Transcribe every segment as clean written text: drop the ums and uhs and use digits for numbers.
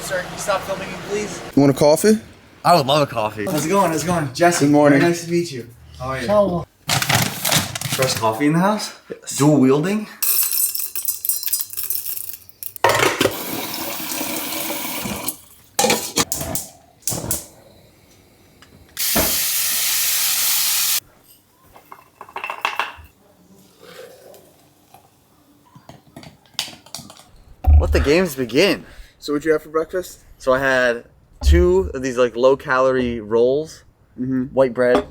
sir, can you stop filming me, please? You want a coffee? I would love a coffee. How's it going? How's it going? Jesse, good morning. Very nice to meet you. How are you? Fresh coffee in the house? Yes. Dual wielding? Let the games begin. So what'd you have for breakfast? So I had 2 of these like low calorie rolls, white bread,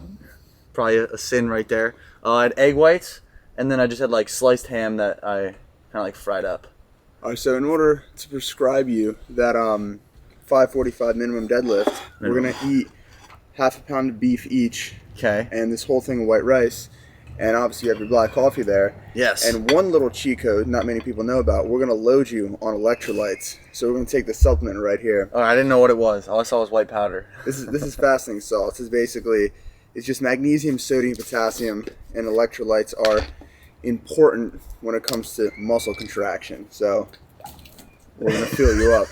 probably a sin right there. I had egg whites, and then I just had like sliced ham that I kind of like fried up. All right, so in order to prescribe you that 545 minimum deadlift, we're gonna eat half a pound of beef each. Okay. And this whole thing of white rice. And obviously you have your black coffee there. Yes. And one little cheat code not many people know about, we're going to load you on electrolytes. So we're going to take the supplement right here. Oh, I didn't know what it was. All I saw was white powder. This is fasting salt. This is basically, it's just magnesium, sodium, potassium, and electrolytes are important when it comes to muscle contraction. So we're going to fill you up.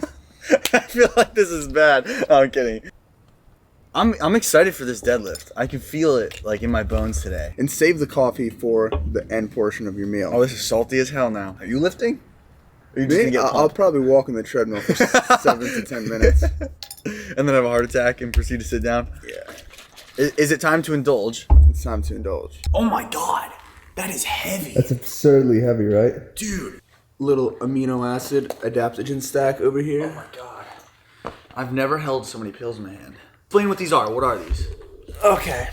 I feel like this is bad. Oh, I'm kidding. I'm excited for this deadlift. I can feel it like in my bones today. And save the coffee for the end portion of your meal. Oh, this is salty as hell now. Are you lifting? Or you just Me? gonna get I'll probably walk on the treadmill for 7 to 10 minutes. And then have a heart attack and proceed to sit down? Yeah. Is it time to indulge? It's time to indulge. Oh my god. That is heavy. That's absurdly heavy, right? Dude. Little amino acid adaptogen stack over here. Oh my god. I've never held so many pills in my hand. Explain what these are. What are these? Okay.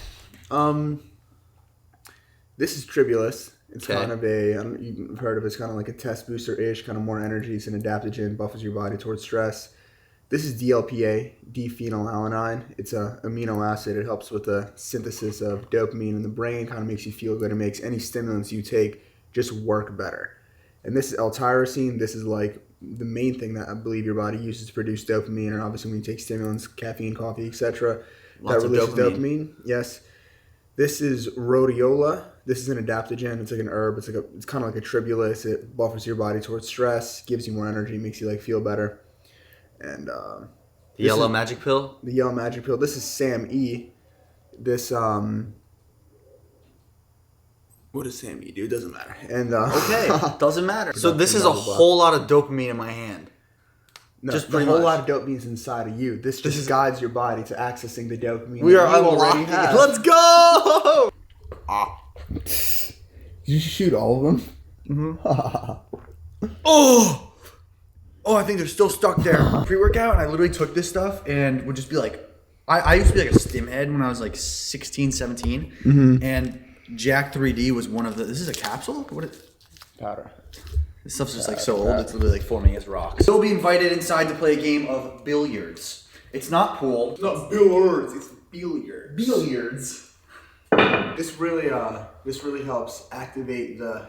This is Tribulus. It's kind of you've heard of it. It's kind of like a test booster-ish, kind of more energy. It's an adaptogen, buffers your body towards stress. This is DLPA, D-phenylalanine. It's an amino acid. It helps with the synthesis of dopamine in the brain, kind of makes you feel good. It makes any stimulants you take just work better. And this is L-tyrosine. This is like the main thing that I believe your body uses to produce dopamine, and obviously when you take stimulants, caffeine, coffee, etc., that releases dopamine. Yes. This is rhodiola. This is an adaptogen. It's like an herb. It's kind of like a tribulus. It buffers your body towards stress, gives you more energy, makes you like feel better. And the yellow magic pill. The yellow magic pill. This is SAM-E. This What does Sammy do? It doesn't matter. And okay, doesn't matter. So this is a whole lot of dopamine in my hand. No, just a whole lot of dopamine is inside of you. This just guides your body to accessing the dopamine. We are already have. Let's go! Did you shoot all of them? Oh, I think they're still stuck there. Pre-workout, and I literally took this stuff and would just be like, I used to be like a stim head when I was like 16, 17, and Jack 3D was one of the. This is a capsule? What is powder? This stuff's just like so old, it's literally like forming as rocks. You'll be invited inside to play a game of billiards. It's not pool. It's not billiards, it's billiards. Billiards. This really helps activate the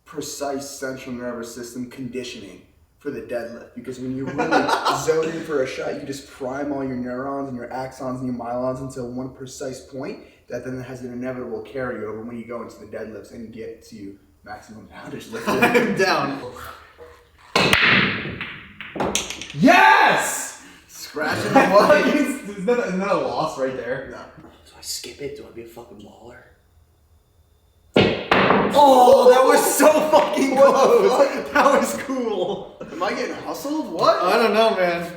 precise central nervous system conditioning for the deadlift, because when you really zone in for a shot, you just prime all your neurons and your axons and your myelins into one precise point that then has an inevitable carryover when you go into the deadlifts and you get to maximum poundage lifting. I'm down. Yes! Scratching the body. Isn't that a loss right there? No. Do I skip it? Do I be a fucking baller? Oh, that was so fucking close. That was cool. Am I getting hustled? What? I don't know, man.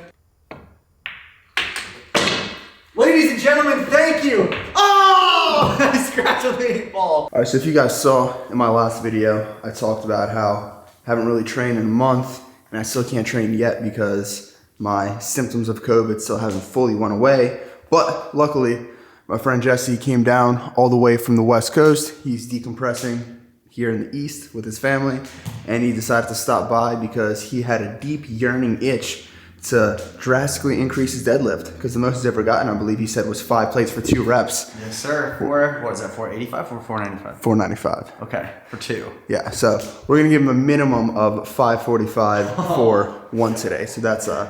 Ladies and gentlemen, thank you. Oh! I scratched on the 8-ball. Alright, so if you guys saw in my last video, I talked about how I haven't really trained in a month, and I still can't train yet because my symptoms of COVID still haven't fully went away. But luckily, my friend Jesse came down all the way from the West Coast. He's decompressing here in the East with his family, and he decided to stop by because he had a deep yearning itch to drastically increase his deadlift, because the most he's ever gotten, I believe he said, was 5 plates for 2 reps. Yes, sir. What is that, 485 or 495? 495. Okay, for 2. Yeah, so we're gonna give him a minimum of 545 for 1 today. So that's on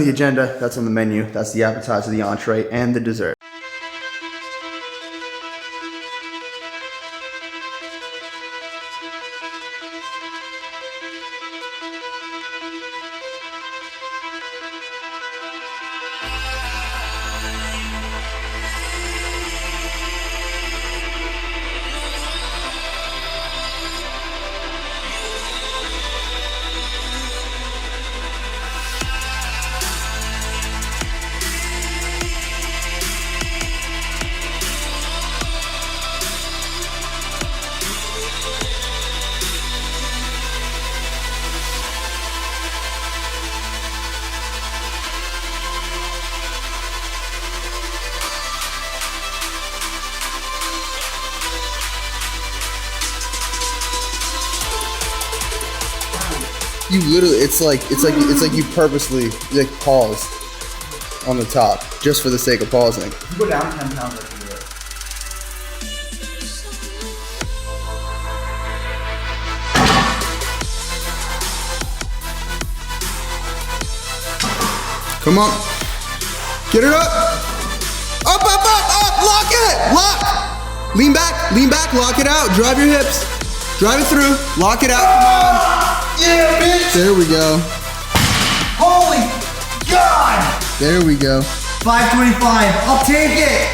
the agenda, that's on the menu, that's the appetizer, the entree, and the dessert. you literally, it's like you purposely like paused on the top just for the sake of pausing. If you go down 10 pounds, I can do it. Come on. Get it up. Up, up, up, up. Lock it. Lock. Lean back, lock it out. Drive your hips. Drive it through. Lock it out. Come on. Yeah, bitch. There we go. Holy God. There we go. 525. I'll take it.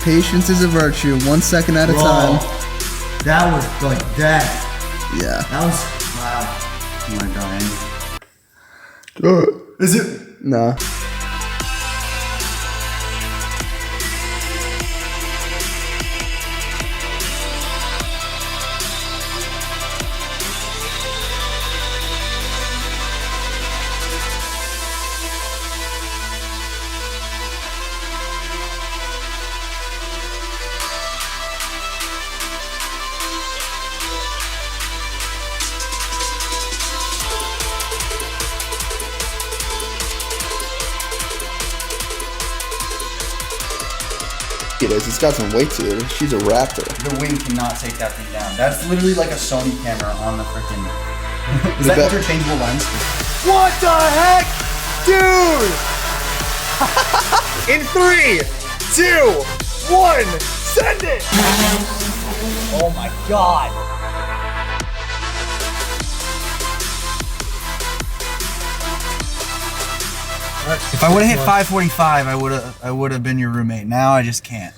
Patience is a virtue. 1 second at a time. That was like that. Yeah. That was, wow. Am I dying? Is it? No. It is. It's got some weight to it. She's a raptor. The wing cannot take that thing down. That's literally like a Sony camera on the freaking. Is that interchangeable lens? What the heck? Dude! In 3, 2, 1, send it! Oh my God. If I would have hit 545, I would have been your roommate. Now I just can't.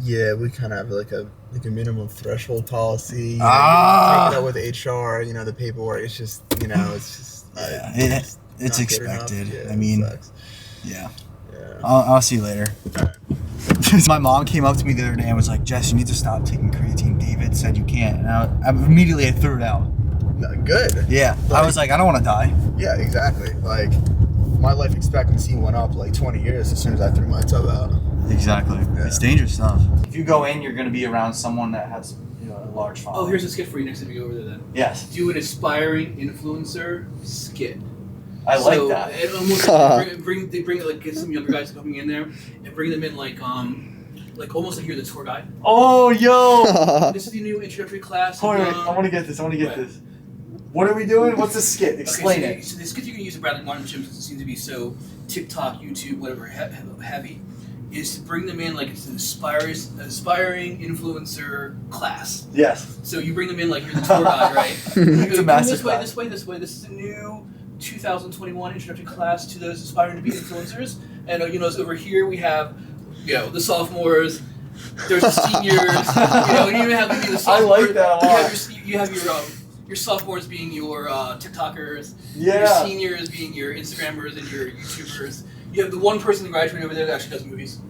Yeah, we kind of have like a minimum threshold policy. Take it up with HR. You know, the paperwork. It's just it's expected. Yeah, I mean, yeah. I'll see you later. My mom came up to me the other day and was like, "Jess, you need to stop taking creatine." David said you can't, and I immediately threw it out. No, good. Yeah, I was like, I don't want to die. Yeah, exactly. Like, my life expectancy went up like 20 years as soon as I threw my tub out. Exactly. Yeah. It's dangerous stuff. If you go in, you're going to be around someone that has a large following. Oh, here's a skit for you next time you go over there then. Yes. Do an aspiring influencer skit. I like that. It almost they bring like get some younger guys coming in there and bring them in like almost like you're the tour guide. Oh, yo! This is the new introductory class. Hold on, I want to get this. This. What are we doing? What's the skit? Explain it. So the skit you can use at Bradley Martin Gym, since it seems to be so TikTok, YouTube, whatever heavy, is to bring them in like it's an aspiring influencer class. Yes. So you bring them in like you're the tour guide, right? It's a master this class. way. This is a new 2021 introductory class to those aspiring to be influencers. And over here we have, the sophomores. There's the seniors. And you even have maybe the sophomores. I like that a lot. You have your sophomores being your TikTokers. Yeah. Your seniors being your Instagrammers and your YouTubers. You have the one person in graduate over there that actually does movies.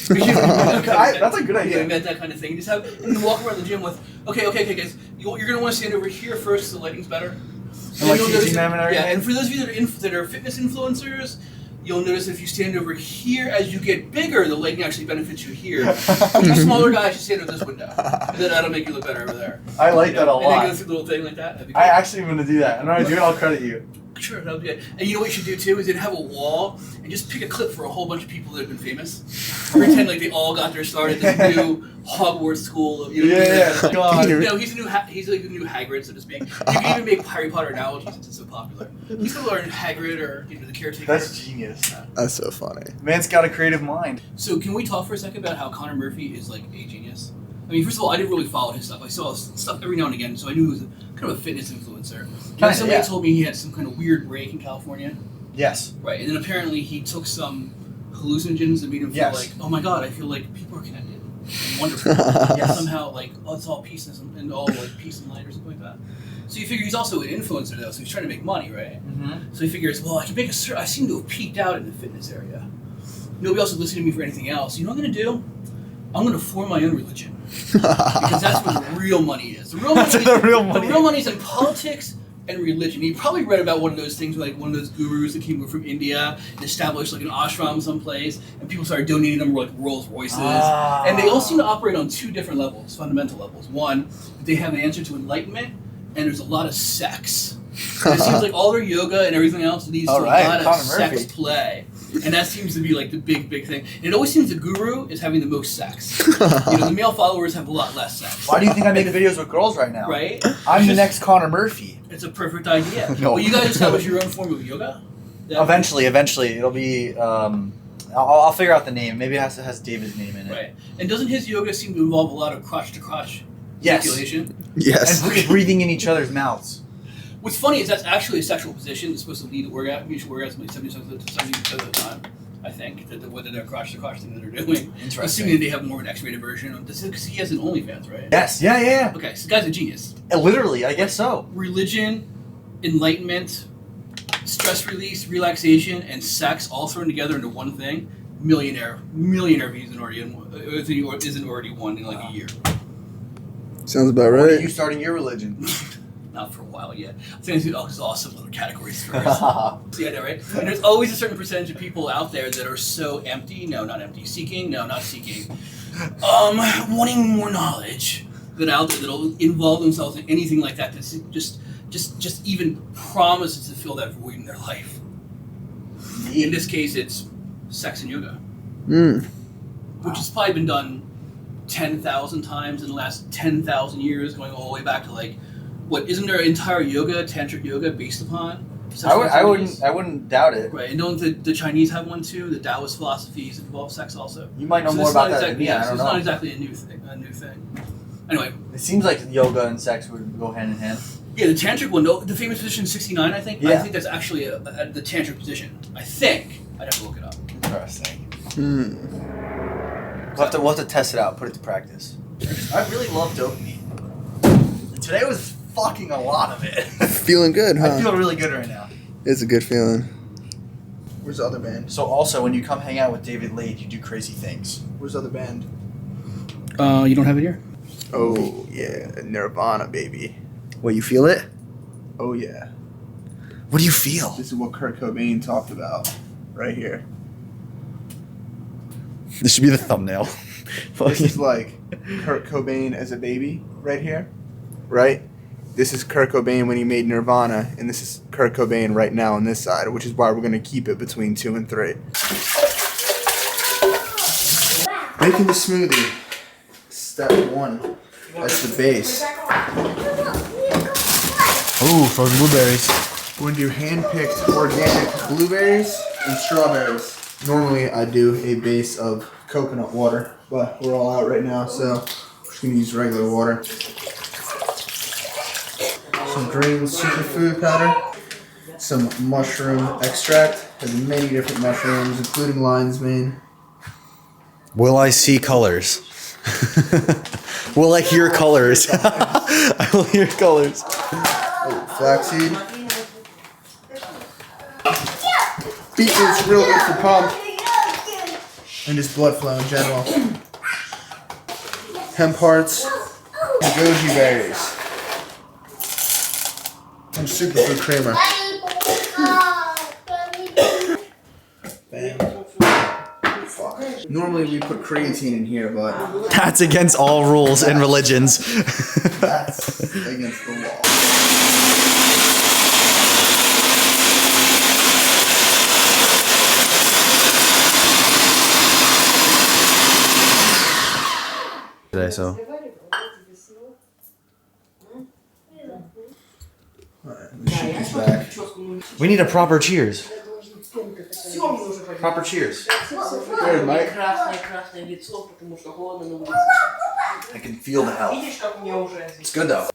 That's a good idea. Invent that kind of thing. Just have and walk around the gym with okay, guys. You're gonna want to stand over here first, so the lighting's better. And like teaching them and everything. Yeah, and for those of you that are fitness influencers, you'll notice if you stand over here, as you get bigger, the lighting actually benefits you here. If you're smaller guys, you stand over this window, and then that'll make you look better over there. I like that a lot. And then go through the little thing like that. That'd be good. I actually am going to do that. And when I do it, I'll credit you. Sure, that'll be good. And you know what you should do too is then have a wall and just pick a clip for a whole bunch of people that have been famous. Pretend like they all got their start at this new Hogwarts school of God. He's like the new Hagrid, so to speak. You can even make Harry Potter analogies since it's so popular. He's gonna learn Hagrid or the caretaker. That's genius. That's so funny. Man's got a creative mind. So can we talk for a second about how Connor Murphy is like a genius? I mean, first of all, I didn't really follow his stuff. I saw his stuff every now and again, so I knew he was kind of a fitness influencer. Somebody told me he had some kind of weird break in California. Yes. Right, and then apparently he took some hallucinogens that made him feel like, oh my god, I feel like people are connected. Wonderful. Yes. Somehow, like, it's all peace and all like peace and light or something like that. So you figure he's also an influencer though, so he's trying to make money, right? Mm-hmm. So he figures, well, I can make I seem to have peaked out in the fitness area. Nobody else is listening to me for anything else. You know what I'm going to do? I'm going to form my own religion. Because that's where the real money is. The real money is in politics and religion. You probably read about one of those things, like one of those gurus that came from India and established like an ashram someplace, and people started donating them like Rolls Royces. And they all seem to operate on two different levels, fundamental levels. One, they have an answer to enlightenment, and there's a lot of sex. It seems like all their yoga and everything else leads to a lot of Connor sex Murphy. play. And that seems to be like the big thing. And it always seems the guru is having the most sex. The male followers have a lot less sex. Why do you think I make videos with girls right now? Right? I'm the next Connor Murphy. It's a perfect idea. No. Well, you guys establish your own form of yoga? Eventually, it'll be. I'll figure out the name. Maybe it has David's name in it. Right. And doesn't his yoga seem to involve a lot of crotch to crotch Yes. manipulation? Yes. And breathing in each other's mouths. What's funny is that's actually a sexual position. It's supposed to lead to orgasm, mutual orgasm like 70% of the time. I think that whether they're crotch to crotch thing that they're doing. Interesting. Assuming they have more of an X-rated version of this, because he has an OnlyFans, right? Yes. Yeah. Okay, so the guy's a genius. Literally, I guess so. Religion, enlightenment, stress release, relaxation, and sex all thrown together into one thing. Millionaire if he isn't already one in like a year. Sounds about When are right. you starting your religion? Not for a while yet. I think it's awesome little categories first. Yeah, I know, right? And there's always a certain percentage of people out there that are so empty. No, not empty. Seeking. No, not seeking. Wanting more knowledge that out there that'll involve themselves in anything like that. That's just even promises to fill that void in their life. In this case, it's sex and yoga, which has probably been done 10,000 times in the last 10,000 years, going all the way back to like, what isn't there entire yoga, tantric yoga, based upon? I wouldn't doubt it. Right, and don't the Chinese have one too? The Taoist philosophies involve sex also. You might know So more it's about not that than me. I so don't it's know. not exactly a new thing. Anyway, It seems like yoga and sex would go hand in hand. yeah, the tantric one, the famous position 69, I think. I Yeah. think that's actually the tantric position. I think I'd have to look it up. Interesting. We'll have to test it out, put it to practice. I really love dopamine. Today was fucking a lot of it. Feeling good, huh? I feel really good right now. It's a good feeling. Where's the other band? So also, when you come hang out with David Lade, you do crazy things. Where's the other band? You don't have it here? Oh, yeah. Nirvana, baby. What, you feel it? Oh, yeah. What do you feel? This is what Kurt Cobain talked about right here. This should be the thumbnail. This is like Kurt Cobain as a baby right here, right? This is Kurt Cobain when he made Nirvana, and this is Kurt Cobain right now on this side, which is why we're going to keep it between 2 and 3. Making the smoothie. Step 1. That's the base. Ooh, frozen blueberries. We're going to do hand-picked organic blueberries and strawberries. Normally I do a base of coconut water, but we're all out right now, so we're just going to use regular water. Some green superfood powder, some mushroom extract. Has many different mushrooms, including lion's mane. Will I see colors? Will I hear colors? I will hear colors. Oh, flaxseed. Beetroot's real good for pump and just blood flow in general. Hemp hearts and goji berries. And superfood creamer. Bam. Fuck. Normally we put creatine in here, but That's against all rules and religions. that's against the wall. Today, so. Back. We need a proper cheers. Proper cheers. Good, Mike. Красное лицо, потому что холодно на улице. I can feel the health. Видишь, как у меня уже... It's good though.